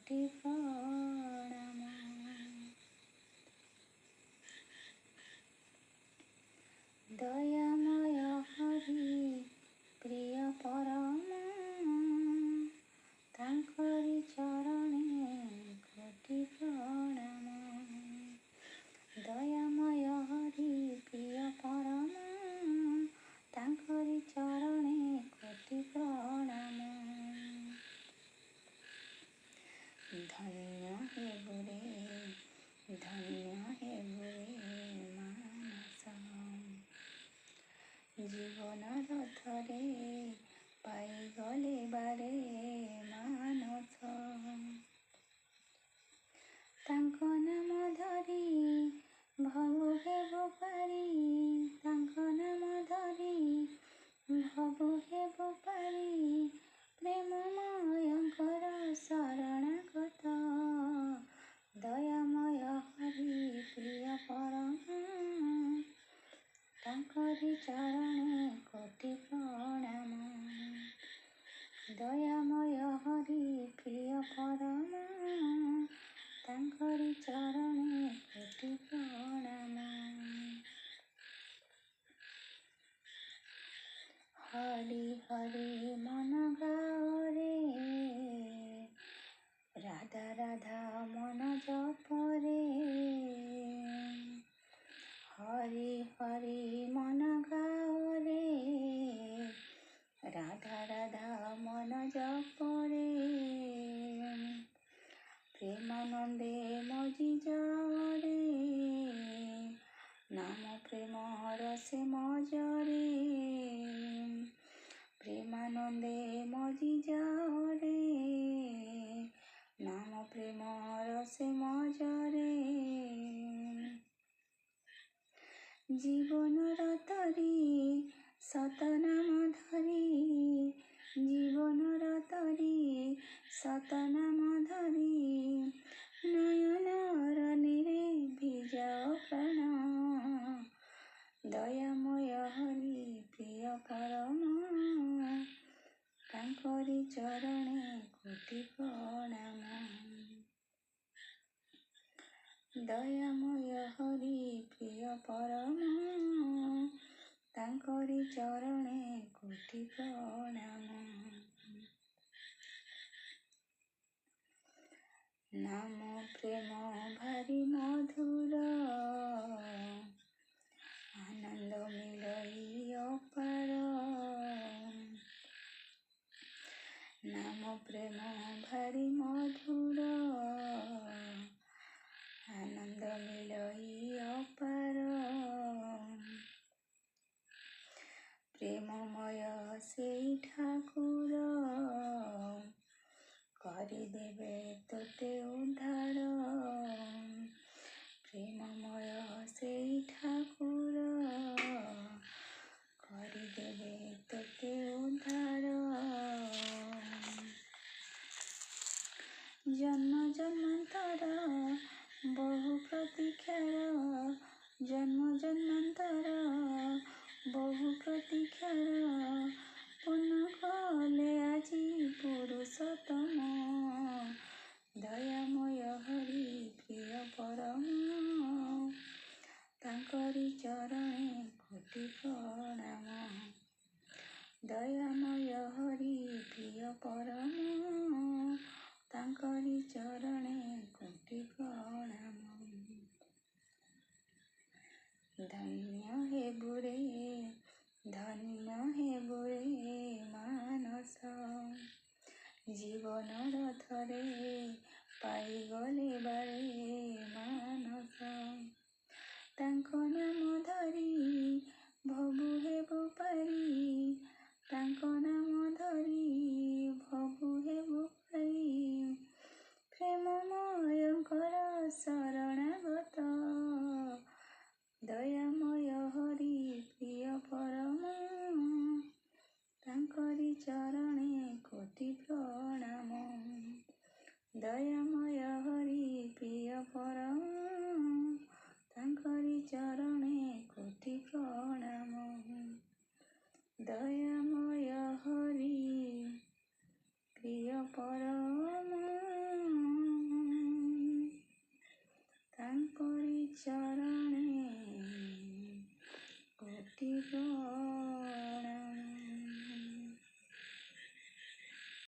कोटि प्रणाम। दयामय हरि प्रिय परम, तांकरि चरणे कोटि प्रणाम। दयामय हरि प्रिय परम, तांकरि चरणे कोटि प्रणाम। धन्य हेबुरे मानस, जीवन रथरे पाईगले बारे मानस। तांक नाम धरी भव हेबु पारी, तांक नाम धरी भव हेबु पारी, प्रेममयंकर शरणागत। दयामय हरि प्रिय परम, तांकरि चरणे कोटि प्रणाम। दयामय हरि प्रिय परम, तांकरि चरणे कोटि प्रणाम। हरि हरि मन गाओ रे, राधा राधा मन जप रे। हरि हरि मन गाओ रे, राधा राधा मन जप रे। प्रेमानंदे मजी जाओ रे, नाम प्रेम रसे मजरे। प्रेमानंदे मजी जाओ रे, नाम प्रेम रसे मजरे। जीवन रतरी सतनाम धरी, जीवन रतरी सतनाम धरी, नयन रनिरे भिजाओ प्राण। दयामय हरि प्रिय परम, तांकरि चरणे कोटि प्रणाम। दयामय हरि प्रिय परम, तांकरि चरणे कोटि प्रणाम। नाम प्रेम भारी मधुर, आनंद मिलई अपार। नाम प्रेम भारी मधुर, आनंद मिलई अपार। प्रेममय सेई ठाकुर, करिदेवे तोते उद्धार। प्रेममय सेई ठाकुर, करिदेवे तोते उद्धार। जन्म जन्मांतर बहु प्रतीक्षार, जन्म जन्मांतर बहु प्रतीक्षार, पूर्ण कले आजी पुरुषोत्तम। दयामय हरि प्रिय परम, तांकरि चरणे कोटि प्रणाम। दयामय हरि प्रिय परम, तांकरि चरणे कोटि प्रणाम। धन्य हेबुरे मानस, जीवन रथरे पाईगले बारे मानस। तांक नाम धरी भवु हेबु पारी, तांक नाम धरी भवु हेबु पारी, प्रेममयंकर शरणागत। दयामय हरि प्रिय परम, तांकरि चरणे कोटि प्रणाम। दयामय हरि प्रिय परम, तांकरि चरणे कोटि प्रणाम। दयामय हरि प्रिय परम, ତାଙ୍କରି ଚରଣେ